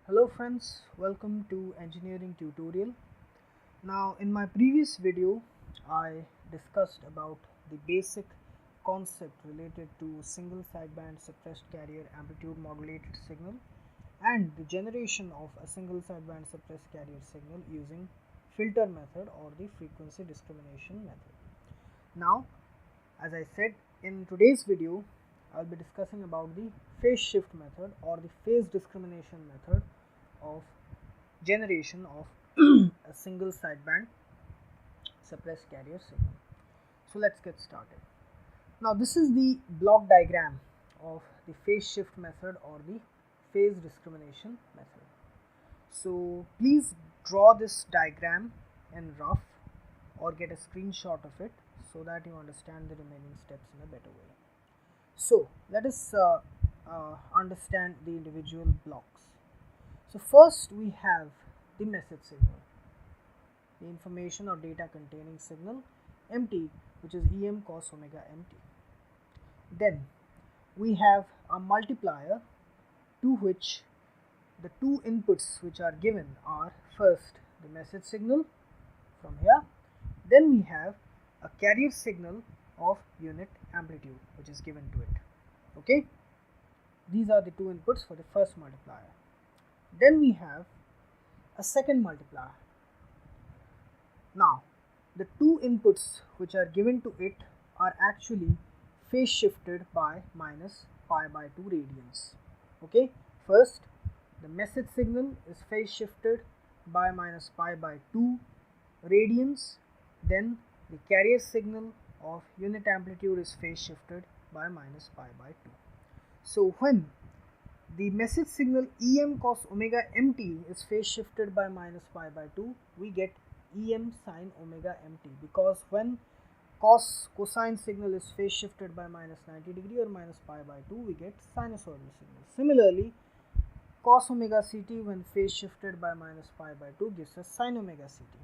Hello friends, welcome to engineering tutorial. Now in my previous video I discussed about the basic concept related to single sideband suppressed carrier amplitude modulated signal and the generation of a single sideband suppressed carrier signal using filter method or the frequency discrimination method. Now as I said, in today's video I'll be discussing about the phase shift method or the phase discrimination method of generation of a single sideband suppressed carrier signal. So let's get started. Now this is the block diagram of the phase shift method or the phase discrimination method. So please draw this diagram in rough or get a screenshot of it so that you understand the remaining steps in a better way. So let us understand the individual blocks. So first we have the message signal, the information or data containing signal MT, which is EM cos omega MT. Then we have a multiplier to which the two inputs which are given are first the message signal from here, then we have a carrier signal of unit amplitude which is given to it. Okay, these are the two inputs for the first multiplier. Then we have a second multiplier. Now the two inputs which are given to it are actually phase shifted by minus pi by 2 radians. Okay, first the message signal is phase shifted by minus pi by 2 radians, then the carrier signal of unit amplitude is phase shifted by minus pi by 2. So when the message signal EM cos omega MT is phase shifted by minus pi by 2, we get EM sin omega MT, because when cosine signal is phase shifted by minus 90 degree or minus pi by 2, we get sinusoidal signal. Similarly, cos omega CT when phase shifted by minus pi by 2 gives us sin omega CT.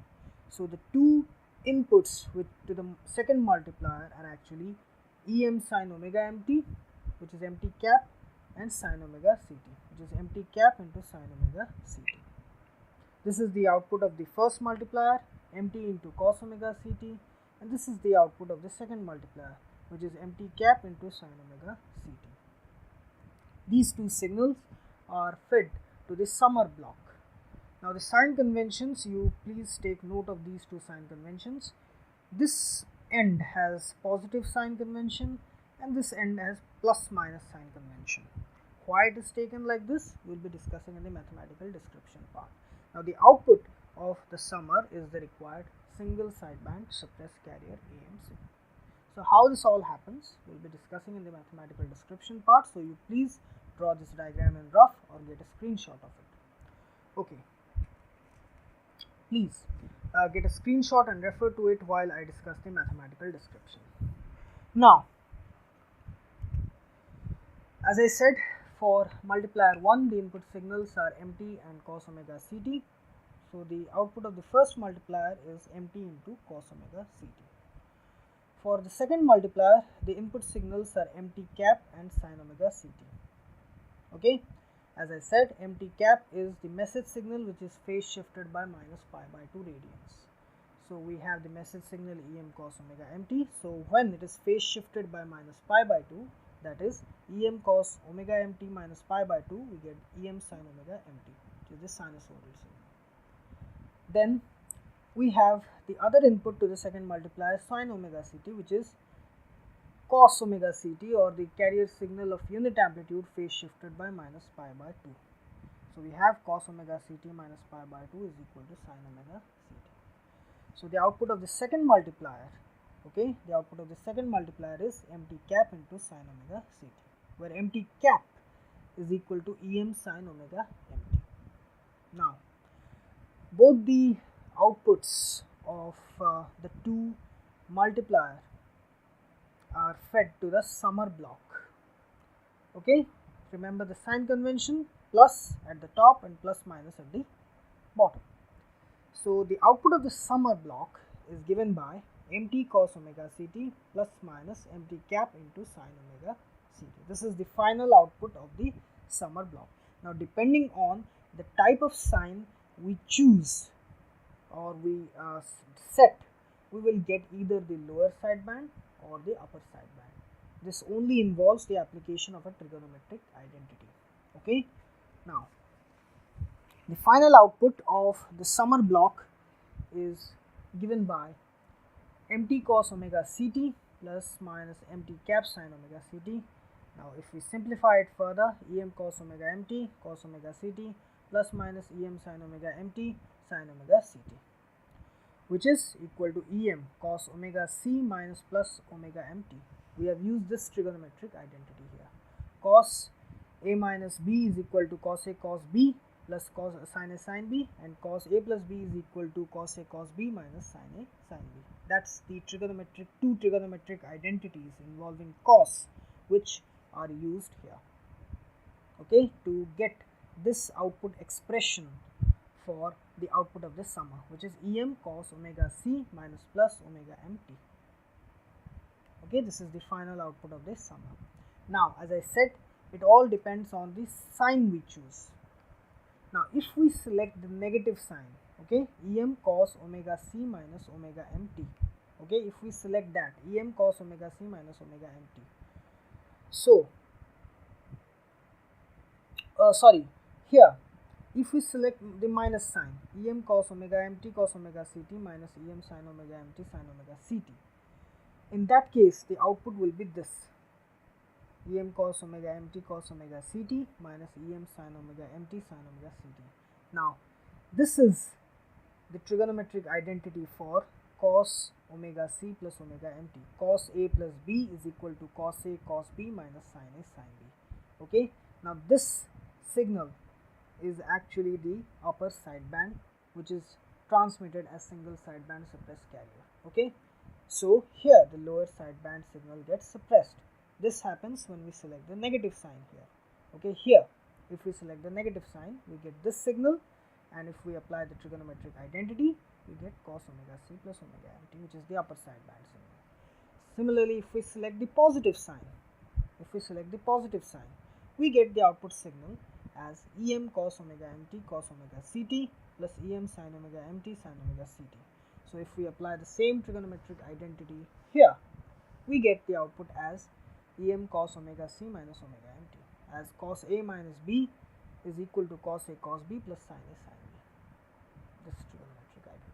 So the two inputs to the second multiplier are actually EM sin omega MT, which is MT cap, and sin omega CT, which is MT cap into sin omega CT. This is the output of the first multiplier, MT into cos omega CT, and this is the output of the second multiplier, which is MT cap into sin omega CT. These two signals are fed to the summer block. Now the sign conventions, you please take note of these two sign conventions. This end has positive sign convention and this end has plus minus sign convention. Why it is taken like this, we will be discussing in the mathematical description part. Now the output of the summer is the required single sideband suppressed carrier AM signal. So how this all happens, we will be discussing in the mathematical description part. So you please draw this diagram in rough or get a screenshot of it. Okay, please get a screenshot and refer to it while I discuss the mathematical description. Now, as I said, for multiplier 1, the input signals are MT and cos omega CT. So the output of the first multiplier is MT into cos omega CT. For the second multiplier, the input signals are MT cap and sin omega CT. Okay, as I said, MT cap is the message signal which is phase shifted by minus pi by 2 radians. So we have the message signal EM cos omega MT. So when it is phase shifted by minus pi by 2, that is EM cos omega MT minus pi by 2, we get EM sin omega MT, which is the sinusoidal signal. Then we have the other input to the second multiplier, sin omega CT, which is cos omega CT or the carrier signal of unit amplitude phase shifted by minus pi by 2. So we have cos omega CT minus pi by 2 is equal to sin omega CT. So the output of the second multiplier, okay, the output of the second multiplier is MT cap into sin omega CT, where MT cap is equal to EM sin omega MT. Now, both the outputs of the two multiplier are fed to the summer block. Okay, remember the sign convention, plus at the top and plus minus at the bottom. So the output of the summer block is given by MT cos omega CT plus minus MT cap into sin omega CT. This is the final output of the summer block. Now depending on the type of sign we choose or we set, we will get either the lower sideband or the upper sideband. This only involves the application of a trigonometric identity. Okay. Now, the final output of the summer block is given by mt cos omega ct plus minus mt cap sin omega ct. Now, if we simplify it further, em cos omega mt cos omega ct plus minus em sin omega mt sin omega ct, which is equal to em cos omega c minus plus omega mt. We have used this trigonometric identity here. Cos a minus b is equal to cos a cos b plus cos sin a sin b, and cos a plus b is equal to cos a cos b minus sin a sin b. That's the two trigonometric identities involving cos which are used here, okay, to get this output expression for the output of this summer, which is em cos omega c minus plus omega mt. Okay, this is the final output of this summer. Now, as I said, it all depends on the sign we choose. Now, if we select the negative sign, okay, em cos omega c minus omega mt, okay, if we select that, em cos omega c minus omega mt, so here if we select the minus sign, em cos omega mt cos omega ct minus em sin omega mt sin omega ct, in that case the output will be this: em cos omega mt cos omega ct minus em sin omega mt sin omega ct. Now, this is the trigonometric identity for cos omega c plus omega mt. Cos a plus b is equal to cos a cos b minus sin a sin b. Okay. Now, this signal is actually the upper sideband, which is transmitted as single sideband suppressed carrier. Okay. So, here the lower sideband signal gets suppressed. This happens when we select the negative sign here. Okay, here if we select the negative sign, we get this signal, and if we apply the trigonometric identity, we get cos omega c plus omega mt, which is the upper sideband signal. Similarly, if we select the positive sign, we get the output signal as em cos omega mt cos omega ct plus em sin omega mt sin omega ct. So, if we apply the same trigonometric identity here, we get the output as em cos omega c minus omega mt, as cos a minus b is equal to cos a cos b plus sin a sin b. This trigonometric identity.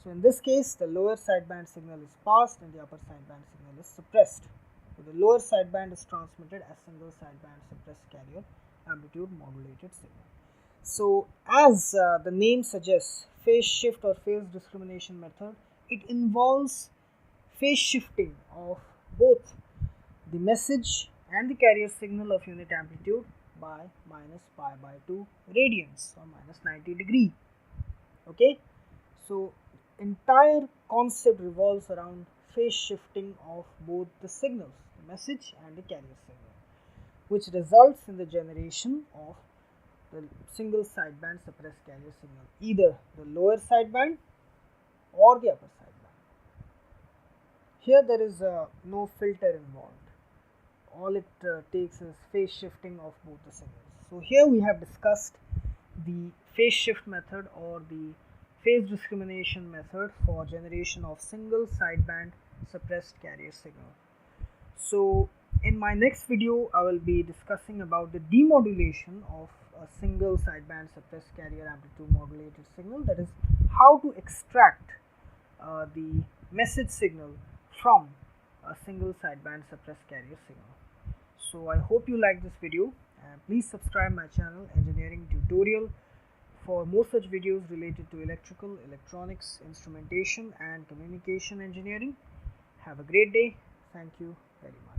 So, in this case, the lower sideband signal is passed and the upper sideband signal is suppressed. So, the lower sideband is transmitted as single sideband suppressed carrier amplitude modulated signal. So, as the name suggests, phase shift or phase discrimination method, it involves phase shifting of both the message and the carrier signal of unit amplitude by minus pi by 2 radians or minus 90 degree. Okay. So, entire concept revolves around phase shifting of both the signals, the message and the carrier signal, which results in the generation of the single sideband suppressed carrier signal, either the lower sideband or the upper sideband. Here there is no filter involved. All it takes is phase shifting of both the signals. So, here we have discussed the phase shift method or the phase discrimination method for generation of single sideband suppressed carrier signal. So, in my next video, I will be discussing about the demodulation of a single sideband suppressed carrier amplitude modulated signal, that is how to extract the message signal from a single sideband suppressed carrier signal. So, I hope you like this video, and please subscribe my channel Engineering Tutorial for more such videos related to electrical, electronics, instrumentation and communication engineering. Have a great day. Thank you very much.